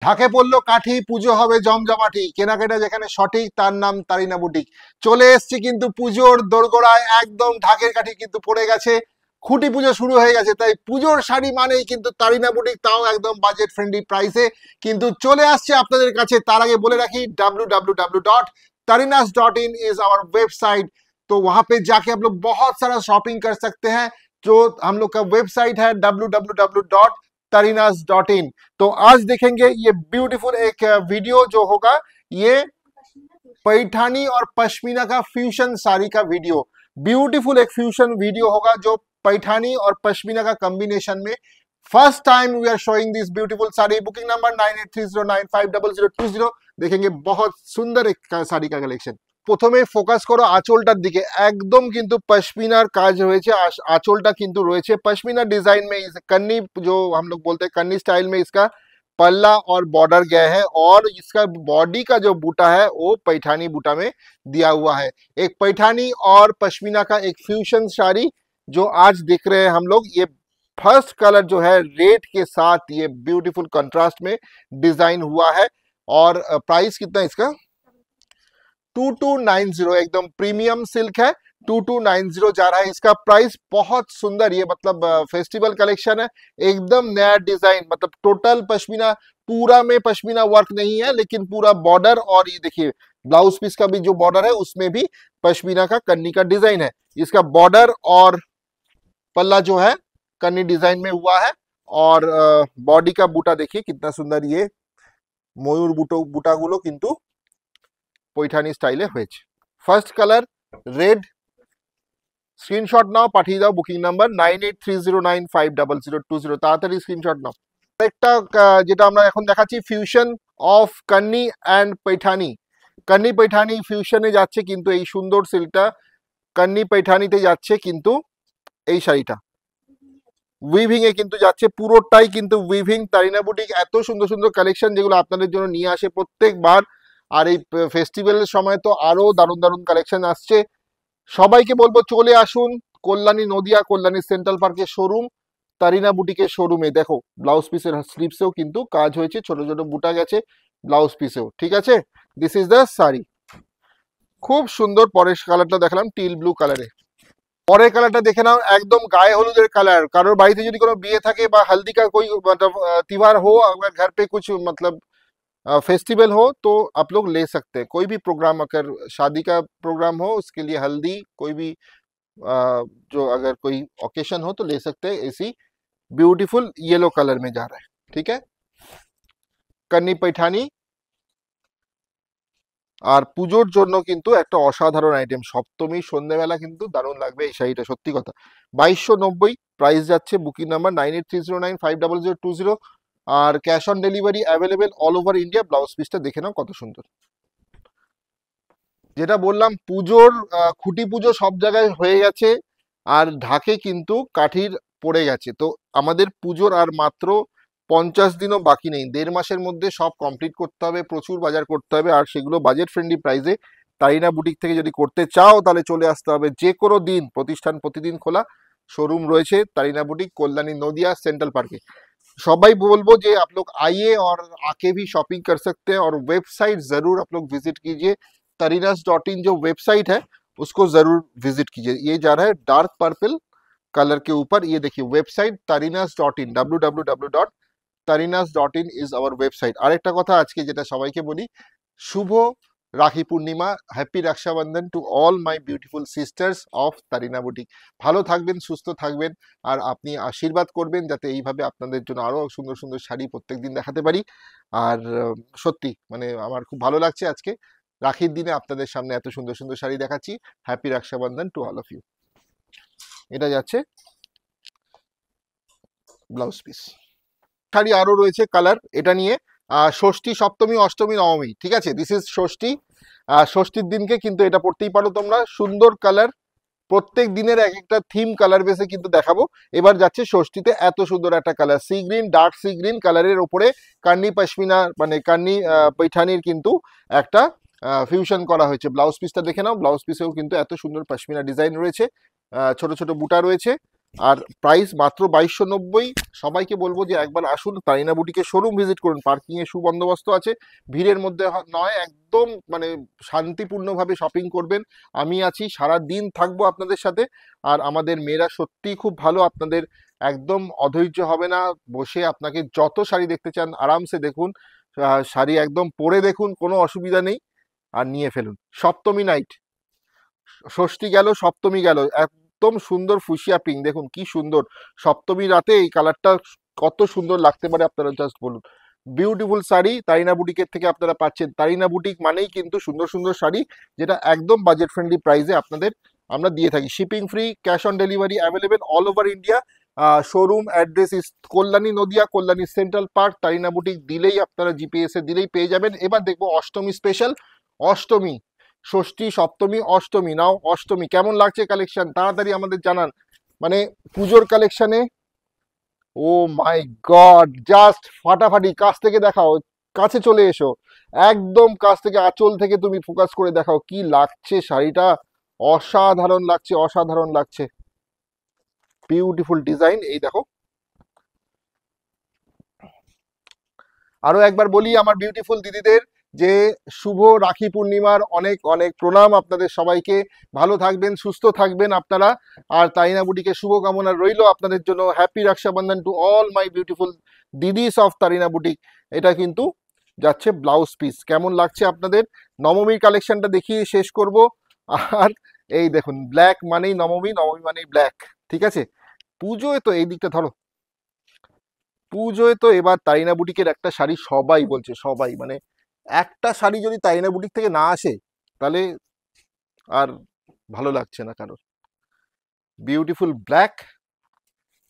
ঢাকে পড়লো কাঠি, পুজো হবে জমজমাটি, কেনাকাটা যেখানে সঠিক তার নাম তারিনা বুটিক। চলে এসছি কিন্তু পুজোর দোরগোড়ায়, একদম ঢাকের কাঠি কিন্তু পড়ে গেছে, খুঁটি পুজো শুরু হয়ে গেছে, তাই পুজোর শাড়ি মানেই কিন্তু তারিনা বুটিক, তাও একদম বাজেট फ्रेंडली প্রাইসে কিন্তু চলে আসছে আপনাদের কাছে। তার आगे बोले रखी www.tarinas.in इज आवर वेबसाइट। तो वहां पे जाके आप लोग बहुत सारा शॉपिंग कर सकते हैं। जो हम लोग का वेबसाइट है www.tarinas.in। तो आज देखेंगे ये ब्यूटीफुल एक वीडियो जो होगा, ये पैठानी और पश्मीना का फ्यूजन साड़ी का वीडियो। ब्यूटीफुल एक फ्यूजन वीडियो होगा जो पैठानी और पश्मीना का कॉम्बिनेशन में। First time we are showing this beautiful sari. Booking number 9830950020। देखेंगे बहुत सुंदर एक साड़ी का कलेक्शन। প্রথমে ফোকাস করো আঁচলটার দিকে, একদম কিন্তু পশমিনার কাজ রয়েছে, আঁচলটা কিন্তু রয়েছে पश्मीना डिजाइन में। इस कन्नी जो हम लोग बोलते हैं कन्नी स्टाइल में इसका पल्ला और बॉर्डर गया है, और इसका बॉडी का जो बूटा है वो पैठानी बूटा में दिया हुआ है। एक पैठानी और पश्मीना का एक फ्यूजन साड़ी जो आज देख रहे हैं हम लोग। ये फर्स्ट कलर जो है रेड के साथ ये ब्यूटीफुल कंट्रास्ट में डिजाइन हुआ है। और प्राइस कितना इसका 2290, एकदम प्रीमियम सिल्क है, 2290 जा रहा है इसका प्राइस। बहुत सुंदर, ये मतलब फेस्टिवल कलेक्शन है, एकदम नया डिजाइन, मतलब टोटल पश्मीना, पूरा में पश्मीना वर्क नहीं है लेकिन पूरा बॉर्डर, और ये देखिए ब्लाउज पीस का भी जो बॉर्डर है उसमें भी पश्मीना का कन्नी का डिजाइन है। इसका बॉर्डर और पल्ला जो है कन्नी डिजाइन में हुआ है, और बॉडी का बूटा देखिए कितना सुंदर, ये मयूर बूटागुलो किंतु पैठानी स्टाइले হয়েছে। First colour red. স্ক্রিনশট নাও, পাঠিয়ে দাও বুকিং নাম্বার 9830950020। তাড়াতাড়ি স্ক্রিনশট নাও। আরেকটা যেটা আমরা এখন দেখাচ্ছি fusion of Kanni and Paithani. Kanni Paithani ফিউশনে যাচ্ছে কিন্তু এই সুন্দর সিল্কটা কান্নি पैठानीতে যাচ্ছে, কিন্তু এই শাড়িটা উইভিং এ কিন্তু যাচ্ছে, পুরোটাই কিন্তু উইভিং। তারিনা বুটিক এত সুন্দর সুন্দর কালেকশন যেগুলো আপনাদের জন্য নিয়ে আসে প্রত্যেকবার, আর এই ফেস্টিভ্যালের সময় তো আরো দারুণ দারুণ কালেকশন আসছে। সবাইকে বলবো চলে আসুন কল্যাণী নদিয়া, কল্যাণী সেন্ট্রাল পার্কের শোরুম তারিনা বুটিকের শোরুমে। দেখো ব্লাউজ পিসের স্লিপসেও কিন্তু কাজ হয়েছে, ছোট ছোট বুটা গেছে ব্লাউজ পিসেও, ঠিক আছে। দিস ইজ দ্য শাড়ি, খুব সুন্দর। পরের কালারটা দেখালাম টিল ব্লু কালারে। পরের কালারটা দেখে নাও, একদম গায়ে হলুদের কালার। কারোর বাড়িতে যদি কোনো বিয়ে থাকে বা हल्दी का कोई मतलब त्योहार हो, अगर घर पे कुछ मतलब फेस्टिवल हो तो आप लोग ले सकते हैं। कोई भी प्रोग्राम, अगर शादी का प्रोग्राम हो उसके लिए हल्दी, कोई भी जो अगर कोई ओकेशन हो तो ले सकते हैं। ऐसी ब्यूटीफुल येलो कलर में जा रहा है, ठीक है। कन्नी पैठानी আর পুজোর জন্য কিন্তু একটা অসাধারণ আইটেম। সপ্তমী সন্ধ্যেবেলা কিন্তু দারুণ লাগবে এই শাড়িটা, সত্যি কথা। 2290 প্রাইস যাচ্ছে। Booking number 9830950020। আর cash on delivery available all over India. Blouse পিসটা দেখে নাও কত সুন্দর। যেটা বললাম পুজোর খুঁটি পুজো সব জায়গায় হয়ে গেছে, আর ঢাকে কিন্তু কাঠির পড়ে গেছে। তো আমাদের পুজোর আর মাত্র 50 দিনও বাকি নেই, 1.5 মাসের মধ্যে সব কমপ্লিট করতে হবে, প্রচুর বাজার করতে হবে, আর সেগুলো বাজেট ফ্রেন্ডলি প্রাইসে। তারিনা বুটিক থেকে যদি করতে চাও তাহলে চলে আসতে হবে যে কোনো দিন। প্রতিষ্ঠান প্রতিদিন খোলা, शोरूम রয়েছে তারিনা boutique Kalyani Nadia central park. सबाई बोलबो जे आप लोग आइए और आके भी शॉपिंग कर सकते हैं, और वेबसाइट जरूर आप लोग विजिट कीजिए। tarinas.in जो वेबसाइट है उसको जरूर विजिट कीजिए। ये जा रहा है डार्क पर्पल कलर के ऊपर, ये देखिए website tarinas.in, www.tarinas.in is our website. আরেকটা কথা আজকে যেটা সবাইকে বলি, শুভ Rakhi Purnima, happy Rakshabandhan to all my beautiful sisters of Tarina boutique. ভালো থাকবেন, সুস্থ থাকবেন, আর আপনি আশীর্বাদ করবেন যাতে এইভাবে আপনাদের জন্য আরো সুন্দর সুন্দর শাড়ি প্রত্যেকদিন দেখাতে পারি। আর সত্যি মানে আমার খুব ভালো লাগছে আজকে রাখির দিনে আপনাদের সামনে এত সুন্দর সুন্দর শাড়ি দেখাচ্ছি। Happy Rakshabandhan to all of you. এটা যাচ্ছে ব্লাউজ পিস। শাড়ি আরো রয়েছে কালার, এটা নিয়ে ষষ্ঠী সপ্তমী অষ্টমী নবমী, ঠিক আছে। দিস ইজ ষষ্ঠী। ষষ্ঠীর দিনকে কিন্তু এটা পড়তেই পারো তোমরা। সুন্দর কালার, প্রত্যেক দিনের এক একটা থিম কালার বেসে কিন্তু দেখাবো। এবার যাচ্ছে ষষ্ঠীতে এত সুন্দর একটা colour, sea green, dark sea green কালারের ওপরে কান্নি পশমিনা মানে কান্নি पैठानीর কিন্তু একটা ফিউশন করা হয়েছে। ব্লাউজ পিসটা দেখে নাও, ব্লাউজ পিসেও কিন্তু এত সুন্দর পশমিনা ডিজাইন রয়েছে, ছোট ছোট বুটা রয়েছে, আর প্রাইস মাত্র 2290। সবাইকে বলবো যে একবার আসুন তারিনা বুটিকে শোরুম ভিজিট করুন, পার্কিং এর সুবন্দোবস্ত আছে, ভিড়ের মধ্যে নয়, একদম মানে শান্তিপূর্ণভাবে শপিং করবেন। আমি আছি, সারা দিন থাকবো আপনাদের সাথে। আর আমাদের মেয়েরা সত্যিই খুব ভালো, আপনাদের একদম অধৈর্য হবে না, বসে আপনাকে যত শাড়ি দেখতে চান আরামসে দেখুন, শাড়ি একদম পরে দেখুন, কোনো অসুবিধা নেই, আর নিয়ে ফেলুন। সপ্তমী নাইট, ষষ্ঠী গেল, সপ্তমী গেল, একদম সুন্দর ফুসিয়া পিঙ্ক, দেখুন কি সুন্দর। সপ্তমী রাতে এই কালারটা কত সুন্দর লাগতে পারে আপনারা জাস্ট বলুন। বিউটিফুল শাড়ি তারিনা বুটিকের থেকে আপনারা পাচ্ছেন। তারিনা বুটিক মানেই কিন্তু সুন্দর সুন্দর শাড়ি, যেটা একদম বাজেট ফ্রেন্ডলি প্রাইসে আপনাদের আমরা দিয়ে থাকি। Shipping free, cash on delivery available all over India. Showroom address is Kalyani Nadia, Kalyani central park. Tarina boutique দিলেই আপনারা জিপিএস এ দিলেই পেয়ে যাবেন। এবার দেখবো অষ্টমী স্পেশাল। অষ্টমী, ষষ্ঠী, সপ্তমী, অষ্টমী, নাও অষ্টমী কেমন লাগছে কালেকশন তাড়াতাড়ি আমাদের জানান। মানে পুজোর কালেকশনে, ও মাই গড, জাস্ট ফাটাফাটি। কাছ থেকে দেখাও, কাছে চলে এসো, একদম কাছ থেকে, আঁচল থেকে তুমি ফোকাস করে দেখাও কি লাগছে শাড়িটা। অসাধারণ লাগছে, অসাধারণ লাগছে, বিউটিফুল ডিজাইন। এই দেখো, আরো একবার বলি আমার বিউটিফুল দিদিদের যে শুভ রাখি পূর্ণিমার অনেক অনেক প্রণাম আপনাদের সবাইকে। ভালো থাকবেন, সুস্থ থাকবেন আপনারা। আর তাইনা বুটিকে শুভকামনা রইল আপনাদের জন্য। Happy Rakshabandhan to all my beautiful didis of Tarina boutique. এটা কিন্তু যাচ্ছে ব্লাউজ পিস, কেমন লাগছে আপনাদের। নবমীর কালেকশনটা দেখিয়ে শেষ করব। আর এই দেখুন, ব্ল্যাক মানেই নবমী, নবমী মানেই ব্ল্যাক, ঠিক আছে। পুজোয় তো এই দিকটা ধরো, পুজোয় তো এবার তারিনা বুটিকের একটা শাড়ি সবাই বলছে, সবাই মানে একটা শাড়ি যদি তারিনা বুটিক থেকে না আসে তাহলে আর ভালো লাগছে না কারোর। বিউটিফুল ব্ল্যাক,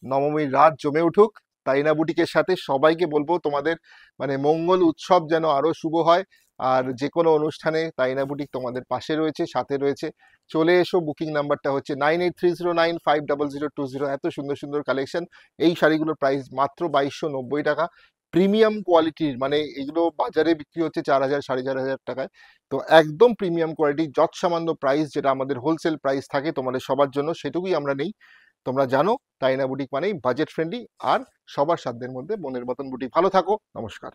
নবমীর রাত জমে উঠুক তারিনা বুটিকের সাথে। সবাইকে বলবো তোমাদের মানে মঙ্গল উৎসব যেন আরো শুভ হয়। আর যে কোনো অনুষ্ঠানে তারিনা বুটিক তোমাদের পাশে রয়েছে, সাথে রয়েছে। চলে এসো, বুকিং নাম্বারটা হচ্ছে 9830950020। এত সুন্দর সুন্দর কালেকশন। এই শাড়িগুলোর প্রাইস মাত্র 2290 টাকা। প্রিমিয়াম কোয়ালিটির, মানে এগুলো বাজারে বিক্রি হচ্ছে 4000 4500 টাকায়। তো একদম প্রিমিয়াম কোয়ালিটি, যৎসামান্য প্রাইস, যেটা আমাদের হোলসেল প্রাইস থাকে তোমাদের সবার জন্য, সেটুকুই আমরা নেই। তোমরা জানো তাইনা বুটিক মানেই বাজেট ফ্রেন্ডলি আর সবার সাধ্যের মধ্যে মনের মতন বুটিক। ভালো থাকো, নমস্কার।